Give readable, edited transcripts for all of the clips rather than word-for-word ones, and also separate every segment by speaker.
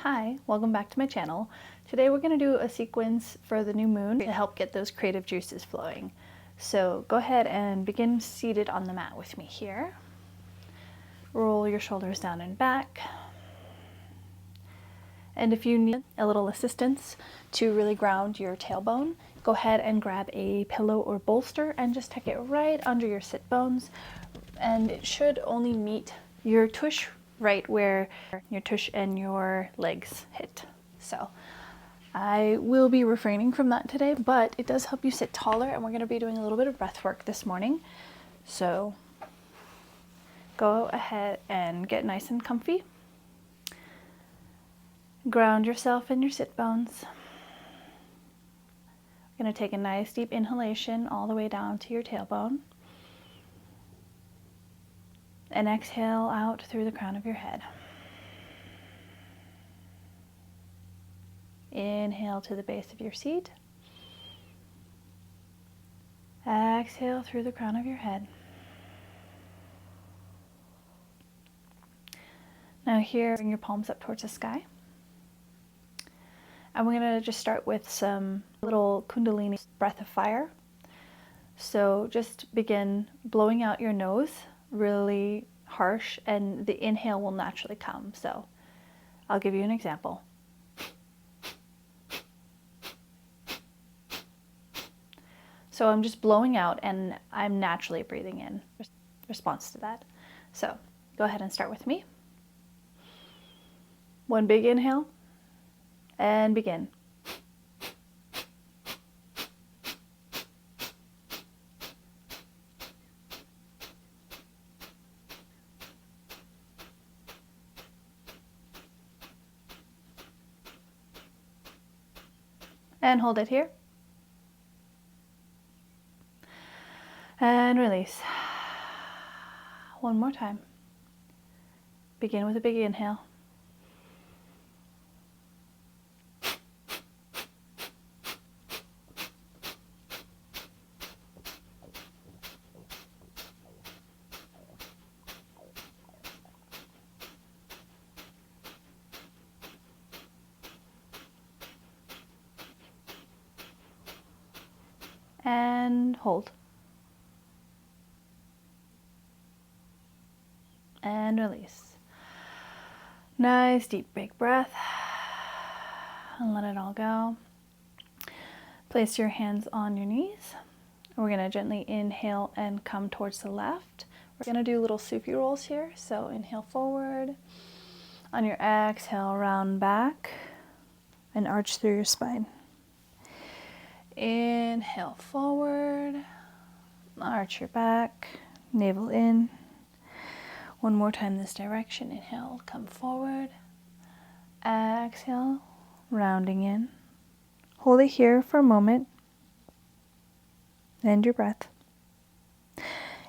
Speaker 1: Hi, welcome back to my channel. Today we're going to do a sequence for the new moon to help get those creative juices flowing. So go ahead and begin seated on the mat with me here. Roll your shoulders down and back. And if you need a little assistance to really ground your tailbone, go ahead and grab a pillow or bolster and just tuck it right under your sit bones. And it should only meet your tush right where your tush and your legs hit. So I will be refraining from that today, but it does help you sit taller, and we're going to be doing a little bit of breath work this morning. So go ahead and get nice and comfy. Ground yourself in your sit bones. We're going to take a nice deep inhalation all the way down to your tailbone. And exhale out through the crown of your head. Inhale to the base of your seat. Exhale through the crown of your head. Now here, bring your palms up towards the sky. And we're going to just start with some little Kundalini breath of fire. So just begin blowing out your nose really harsh, and the inhale will naturally come. So I'll give you an example. So I'm just blowing out and I'm naturally breathing in response to that. So go ahead and start with me. One big inhale and begin. And hold it here. And release. One more time. Begin with a big inhale. And hold. And release. Nice deep big breath. And let it all go. Place your hands on your knees. We're going to gently inhale and come towards the left. We're going to do little Sufi rolls here. So inhale forward. On your exhale, round back and arch through your spine. Inhale forward, arch your back, navel in. One more time this direction. Inhale, come forward. Exhale, rounding in. Hold it here for a moment. And your breath.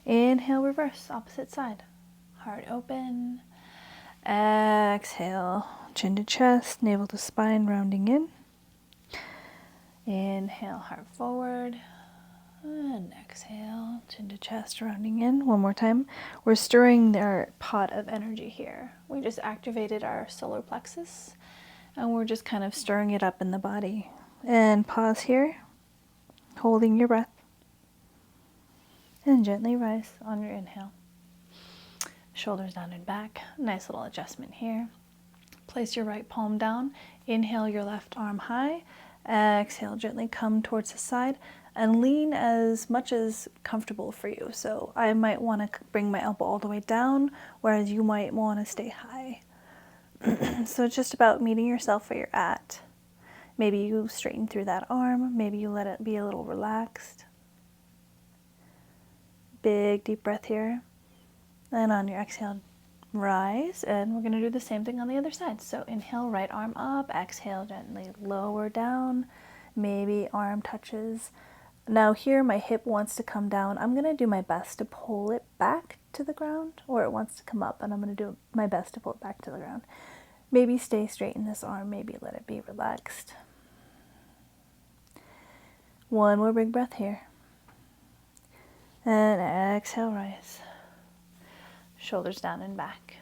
Speaker 1: Inhale, reverse, opposite side. Heart open. Exhale, chin to chest, navel to spine, rounding in. Inhale, heart forward. And exhale, chin to chest, rounding in. One more time. We're stirring our pot of energy here. We just activated our solar plexus, and we're just kind of stirring it up in the body. And pause here, holding your breath. And gently rise on your inhale. Shoulders down and back. Nice little adjustment here. Place your right palm down. Inhale your left arm high. Exhale, gently come towards the side and lean as much as comfortable for you. So I might want to bring my elbow all the way down, whereas you might want to stay high. So it's just about meeting yourself where you're at. Maybe you straighten through that arm. Maybe you let it be a little relaxed. Big deep breath here. And on your exhale, rise, and we're going to do the same thing on the other side. So inhale, right arm up, exhale, gently lower down, maybe arm touches. Now here my hip wants to come down. I'm going to do my best to pull it back to the ground, or it wants to come up, and I'm going to do my best to pull it back to the ground. Maybe stay straight in this arm, maybe let it be relaxed. One more big breath here. And exhale, rise. Shoulders down and back.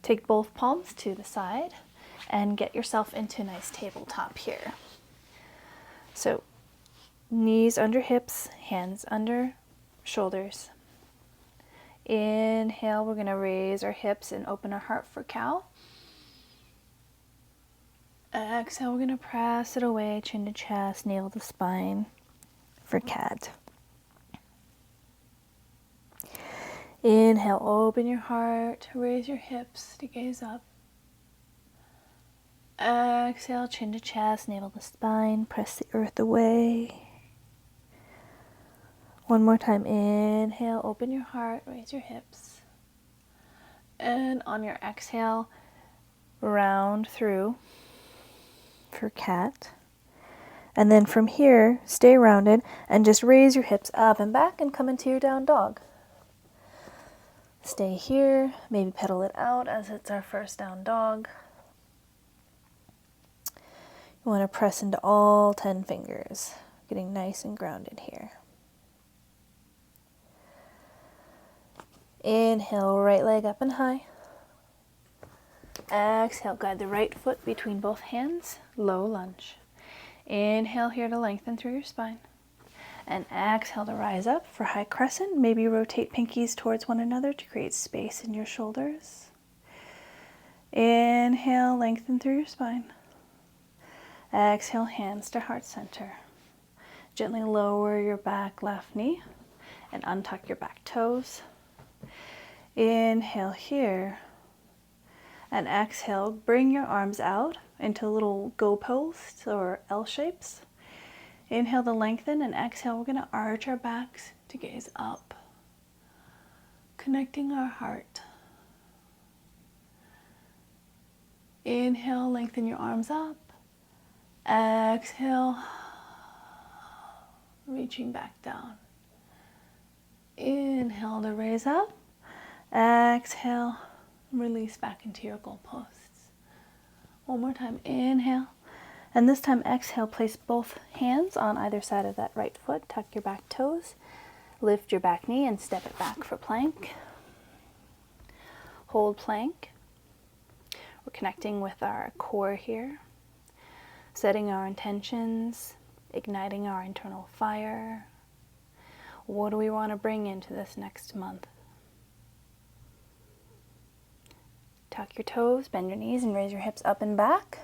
Speaker 1: Take both palms to the side and get yourself into a nice tabletop here. So knees under hips, hands under shoulders. Inhale, we're going to raise our hips and open our heart for cow. Exhale, we're going to press it away, chin to chest, navel to spine for cat. Inhale, open your heart, raise your hips to gaze up. Exhale, chin to chest, navel to spine, press the earth away. One more time, inhale, open your heart, raise your hips. And on your exhale, round through for cat. And then from here, stay rounded and just raise your hips up and back and come into your down dog. Stay here, maybe pedal it out as it's our first down dog. You want to press into all 10 fingers, getting nice and grounded here. Inhale, right leg up and high. Exhale, guide the right foot between both hands, low lunge. Inhale here to lengthen through your spine. And exhale to rise up for high crescent. Maybe rotate pinkies towards one another to create space in your shoulders. Inhale, lengthen through your spine. Exhale, hands to heart center. Gently lower your back left knee and untuck your back toes. Inhale here. And exhale, bring your arms out into little go posts or L shapes. Inhale to lengthen, and exhale, we're going to arch our backs to gaze up, connecting our heart. Inhale, lengthen your arms up. Exhale, reaching back down. Inhale to raise up. Exhale, release back into your goalposts. One more time, inhale. And this time, exhale, place both hands on either side of that right foot. Tuck your back toes, lift your back knee, and step it back for plank. Hold plank. We're connecting with our core here, setting our intentions, igniting our internal fire. What do we want to bring into this next month? Tuck your toes, bend your knees, and raise your hips up and back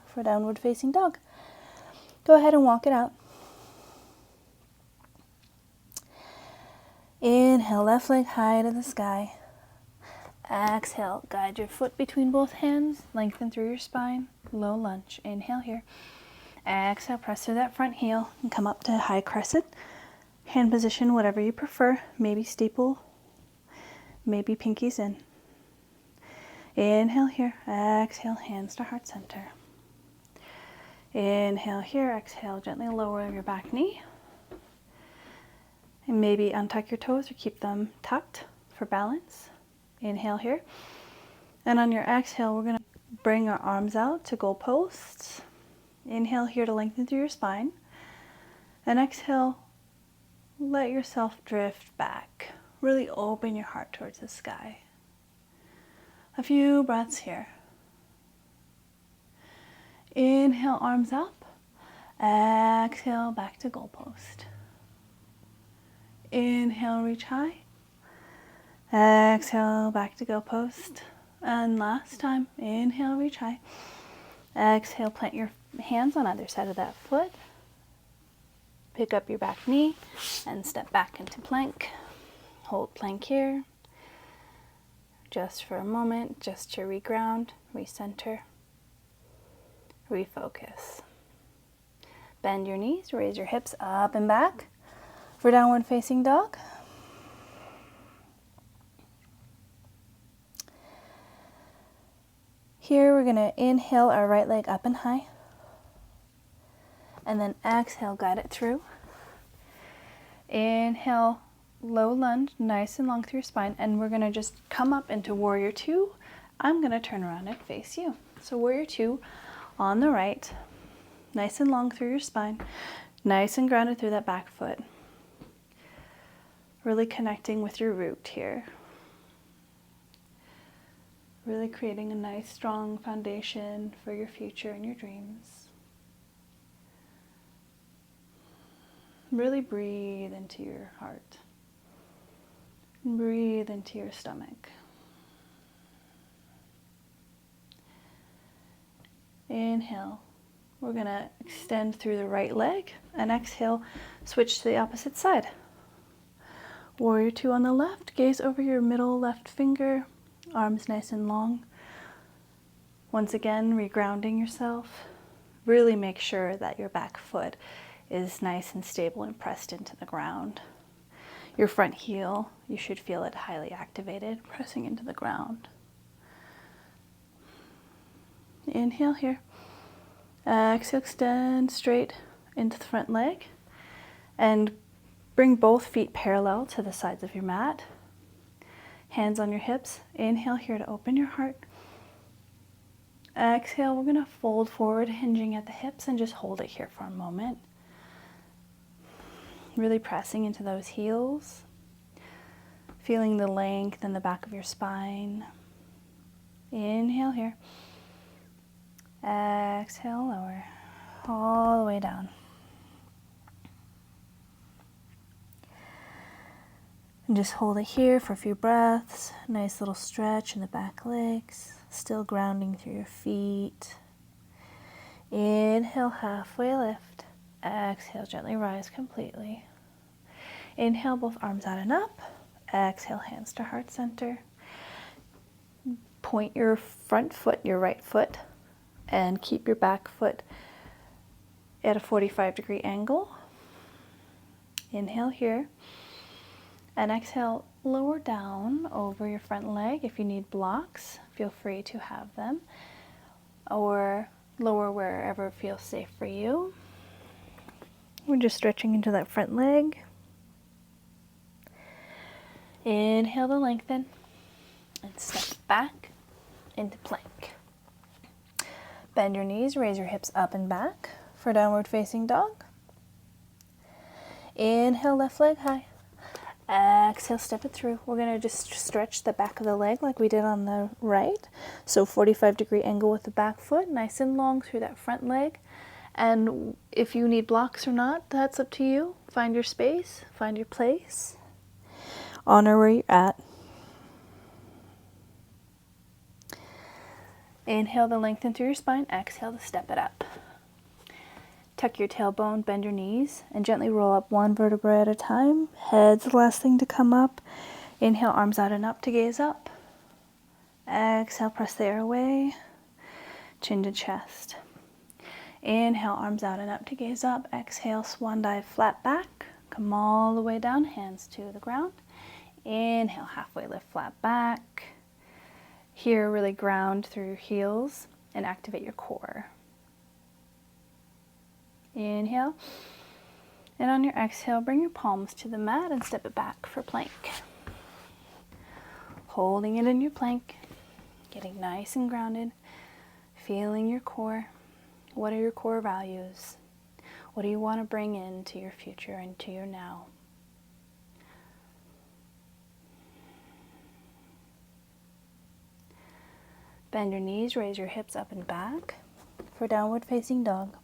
Speaker 1: for downward facing dog. Go ahead and walk it out. Inhale, left leg high to the sky. Exhale, guide your foot between both hands, lengthen through your spine, low lunge. Inhale here. Exhale, press through that front heel and come up to high crescent. Hand position, whatever you prefer. Maybe steeple, maybe pinkies in. Inhale here. Exhale, hands to heart center. Inhale here, exhale, gently lower your back knee. And maybe untuck your toes or keep them tucked for balance. Inhale here. And on your exhale, we're going to bring our arms out to goalposts. Inhale here to lengthen through your spine. And exhale, let yourself drift back. Really open your heart towards the sky. A few breaths here. Inhale, arms up. Exhale, back to goalpost. Inhale, reach high. Exhale, back to goalpost. And last time, inhale, reach high. Exhale, plant your hands on either side of that foot. Pick up your back knee and step back into plank. Hold plank here. Just for a moment, just to reground, recenter. Refocus. Bend your knees, raise your hips up and back for downward facing dog. Here we're going to inhale our right leg up and high. And then exhale, guide it through. Inhale, low lunge, nice and long through your spine. And we're going to just come up into Warrior Two. I'm going to turn around and face you. So Warrior Two. On the right, nice and long through your spine, nice and grounded through that back foot. Really connecting with your root here. Really creating a nice, strong foundation for your future and your dreams. Really breathe into your heart. Breathe into your stomach. Inhale. We're going to extend through the right leg, and exhale, switch to the opposite side. Warrior two on the left, gaze over your middle left finger, arms nice and long. Once again, regrounding yourself. Really make sure that your back foot is nice and stable and pressed into the ground. Your front heel, you should feel it highly activated, pressing into the ground. Inhale here. Exhale, extend straight into the front leg. And bring both feet parallel to the sides of your mat. Hands on your hips. Inhale here to open your heart. Exhale, we're going to fold forward, hinging at the hips, and just hold it here for a moment. Really pressing into those heels. Feeling the length in the back of your spine. Inhale here. Exhale, lower. All the way down. And just hold it here for a few breaths. Nice little stretch in the back legs. Still grounding through your feet. Inhale, halfway lift. Exhale, gently rise completely. Inhale, both arms out and up. Exhale, hands to heart center. Point your front foot, your right foot, and keep your back foot at a 45-degree angle. Inhale here. And exhale, lower down over your front leg. If you need blocks, feel free to have them. Or lower wherever feels safe for you. We're just stretching into that front leg. Inhale to lengthen. And step back into plank. Bend your knees, raise your hips up and back for downward facing dog. Inhale, left leg high. Exhale, step it through. We're going to just stretch the back of the leg like we did on the right. So 45-degree angle with the back foot, nice and long through that front leg. And if you need blocks or not, that's up to you. Find your space, find your place. Honor where you're at. Inhale to lengthen through your spine. Exhale to step it up. Tuck your tailbone, bend your knees, and gently roll up one vertebra at a time. Head's the last thing to come up. Inhale, arms out and up to gaze up. Exhale, press the air away. Chin to chest. Inhale, arms out and up to gaze up. Exhale, swan dive, flat back. Come all the way down, hands to the ground. Inhale, halfway lift, flat back. Here, really ground through your heels and activate your core. Inhale, and on your exhale, bring your palms to the mat and step it back for plank. Holding it in your plank, getting nice and grounded, feeling your core. What are your core values? What do you want to bring into your future and to your now? Bend your knees, raise your hips up and back for downward facing dog.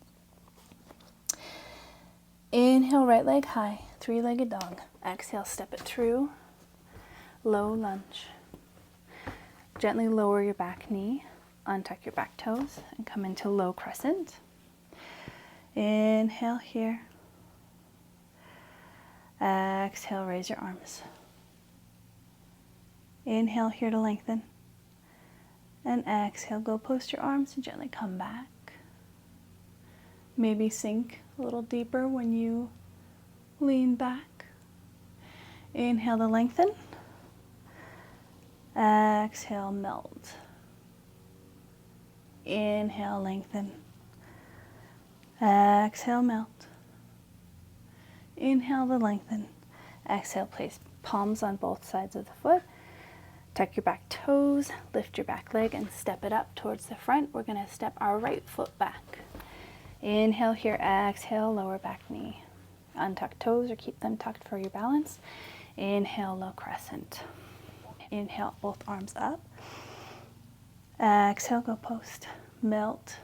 Speaker 1: Inhale, right leg high, three-legged dog. Exhale, step it through, low lunge. Gently lower your back knee, untuck your back toes, and come into low crescent. Inhale here. Exhale, raise your arms. Inhale here to lengthen. And exhale, go post your arms and gently come back. Maybe sink a little deeper when you lean back. Inhale to lengthen. Exhale, melt. Inhale, lengthen. Exhale, melt. Inhale to lengthen. Exhale, place palms on both sides of the foot. Tuck your back toes, lift your back leg, and step it up towards the front. We're going to step our right foot back. Inhale here, exhale, lower back knee. Untuck toes or keep them tucked for your balance. Inhale, low crescent. Inhale, both arms up. Exhale, go post. Melt.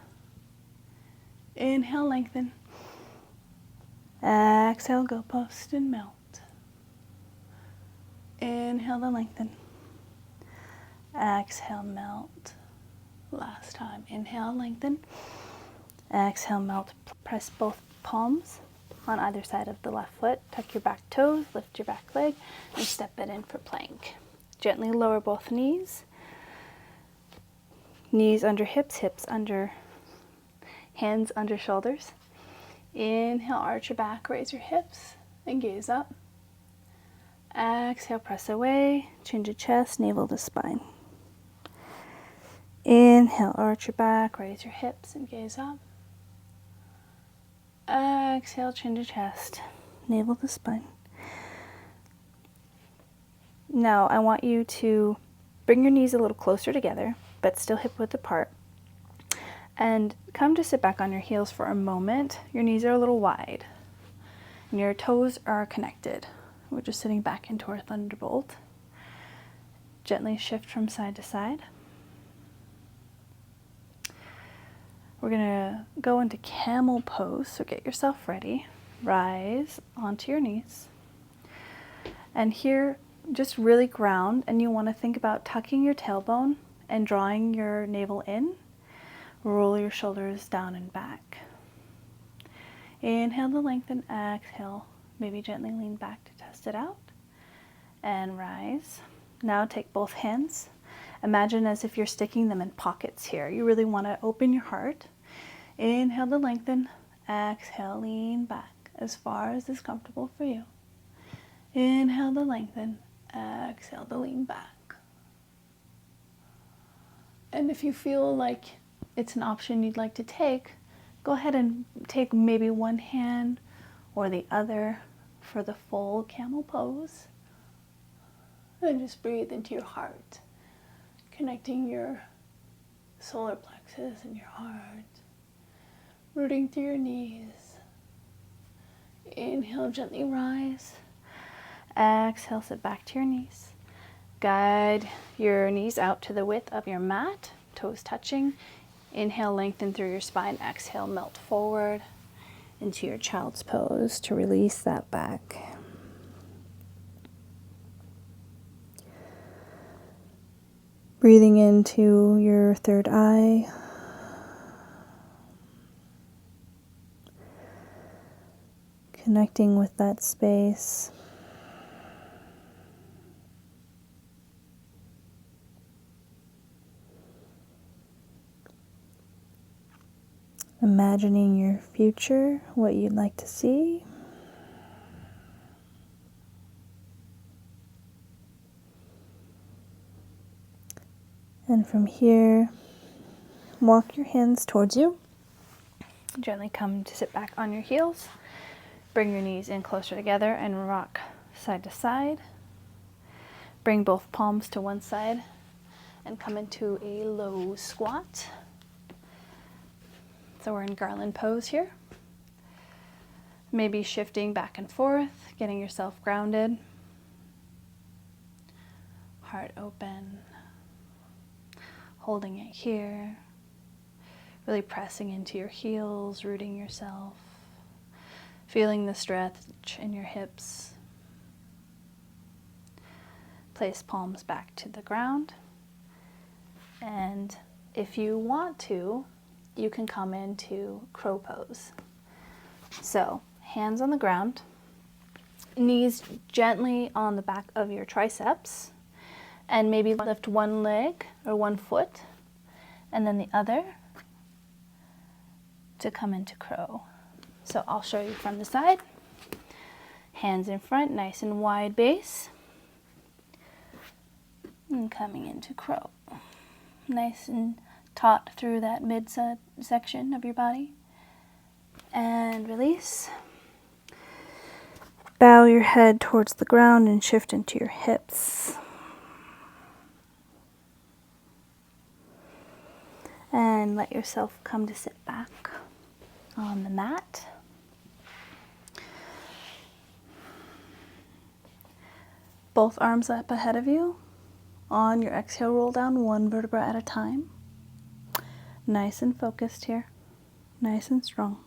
Speaker 1: Inhale, lengthen. Exhale, go post and melt. Inhale to lengthen. Exhale, melt. Last time. Inhale, lengthen. Exhale, melt. Press both palms on either side of the left foot. Tuck your back toes, lift your back leg, and step it in for plank. Gently lower both knees. Knees under hips, hips under, hands under shoulders. Inhale, arch your back, raise your hips, and gaze up. Exhale, press away, chin to chest, navel to spine. Inhale, arch your back, raise your hips, and gaze up. Exhale, chin to chest, navel to spine. Now, I want you to bring your knees a little closer together, but still hip width apart. And come to sit back on your heels for a moment. Your knees are a little wide, and your toes are connected. We're just sitting back into our thunderbolt. Gently shift from side to side. We're gonna go into camel pose, so get yourself ready. Rise onto your knees. And here, just really ground, and you wanna think about tucking your tailbone and drawing your navel in. Roll your shoulders down and back. Inhale to lengthen, exhale. Maybe gently lean back to test it out. And rise. Now take both hands. Imagine as if you're sticking them in pockets here. You really want to open your heart. Inhale to lengthen. Exhale, lean back as far as is comfortable for you. Inhale to lengthen. Exhale to lean back. And if you feel like it's an option you'd like to take, go ahead and take maybe one hand or the other for the full camel pose. And just breathe into your heart, connecting your solar plexus and your heart, rooting through your knees. Inhale, gently rise. Exhale, sit back to your knees. Guide your knees out to the width of your mat, toes touching. Inhale, lengthen through your spine. Exhale, melt forward into your child's pose to release that back. Breathing into your third eye. Connecting with that space. Imagining your future, what you'd like to see. And from here, walk your hands towards you. Gently come to sit back on your heels. Bring your knees in closer together and rock side to side. Bring both palms to one side and come into a low squat. So we're in garland pose here. Maybe shifting back and forth, getting yourself grounded. Heart open. Holding it here. Really pressing into your heels, rooting yourself. Feeling the stretch in your hips. Place palms back to the ground. And if you want to, you can come into crow pose. So, hands on the ground, knees gently on the back of your triceps, and maybe lift one leg or one foot, and then the other to come into crow. So I'll show you from the side. Hands in front, nice and wide base. And coming into crow. Nice and taut through that mid-section of your body. And release. Bow your head towards the ground and shift into your hips. And let yourself come to sit back on the mat. Both arms up ahead of you. On your exhale, roll down one vertebra at a time. Nice and focused here. Nice and strong.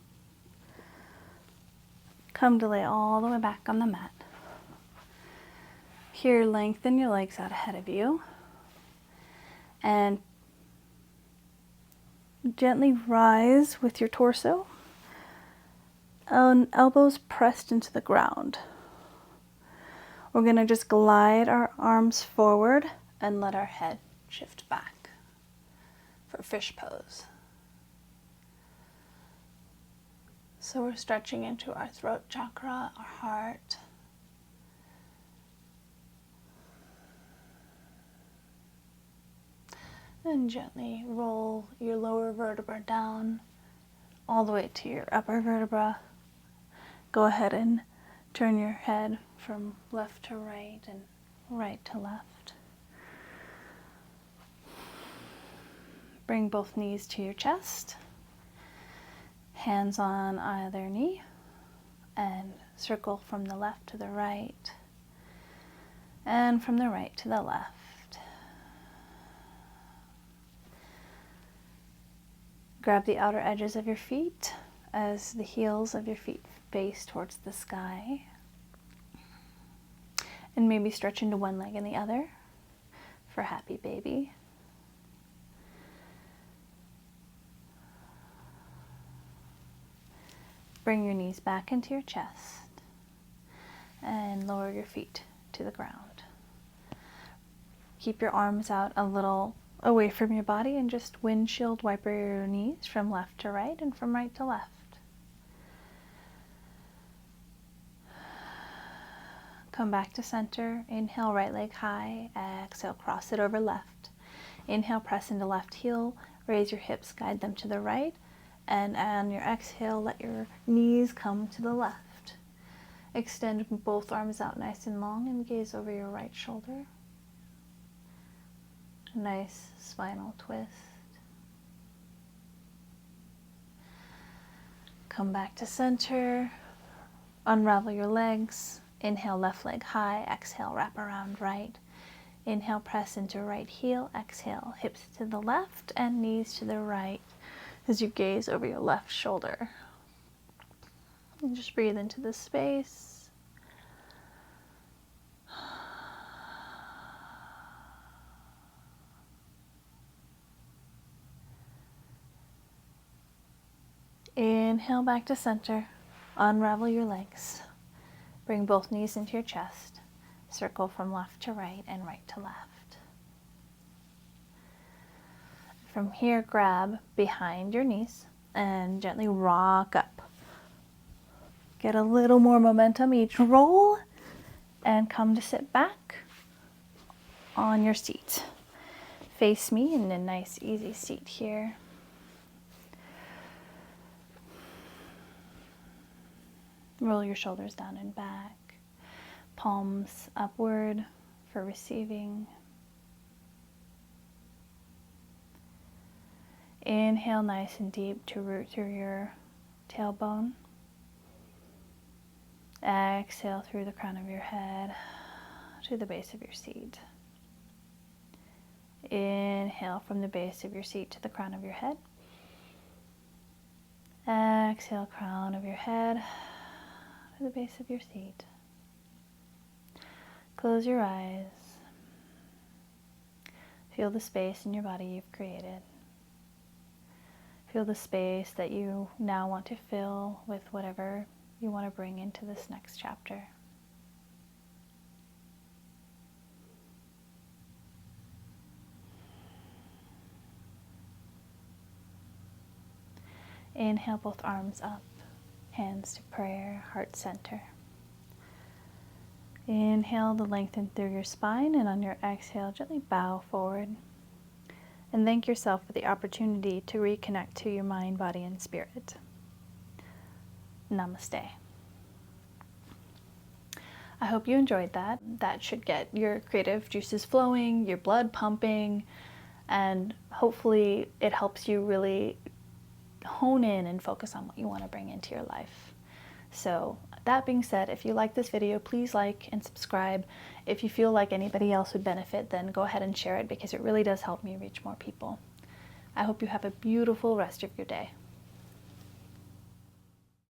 Speaker 1: Come to lay all the way back on the mat. Here, lengthen your legs out ahead of you. And gently rise with your torso. Elbows pressed into the ground. We're going to just glide our arms forward and let our head shift back for fish pose. So we're stretching into our throat chakra, our heart. And gently roll your lower vertebra down all the way to your upper vertebra. Go ahead and turn your head from left to right and right to left. Bring both knees to your chest, hands on either knee, and circle from the left to the right, and from the right to the left. Grab the outer edges of your feet as the heels of your feet face towards the sky. And maybe stretch into one leg and the other for happy baby. Bring your knees back into your chest and lower your feet to the ground. Keep your arms out a little away from your body and just windshield wiper your knees from left to right and from right to left. Come back to center. Inhale, right leg high. Exhale, cross it over left. Inhale, press into left heel. Raise your hips, guide them to the right. And on your exhale, let your knees come to the left. Extend both arms out nice and long and gaze over your right shoulder. A nice spinal twist. Come back to center. Unravel your legs. Inhale, left leg high. Exhale, wrap around right. Inhale, press into right heel. Exhale, hips to the left and knees to the right as you gaze over your left shoulder. And just breathe into the space. Inhale back to center. Unravel your legs. Bring both knees into your chest. Circle from left to right and right to left. From here, grab behind your knees and gently rock up. Get a little more momentum each roll and come to sit back on your seat. Face me in a nice easy seat here. Roll your shoulders down and back, palms upward for receiving. Inhale nice and deep to root through your tailbone. Exhale through the crown of your head to the base of your seat. Inhale from the base of your seat to the crown of your head. Exhale, crown of your head to the base of your seat. Close your eyes. Feel the space in your body you've created. Feel the space that you now want to fill with whatever you want to bring into this next chapter. Inhale both arms up, hands to prayer, heart center. Inhale to lengthen through your spine, and on your exhale, gently bow forward. And thank yourself for the opportunity to reconnect to your mind, body, and spirit. Namaste. I hope you enjoyed that. That should get your creative juices flowing, your blood pumping, and hopefully it helps you really hone in and focus on what you want to bring into your life. So that being said, if you like this video, please like and subscribe. If you feel like anybody else would benefit, then go ahead and share it because it really does help me reach more people. I hope you have a beautiful rest of your day.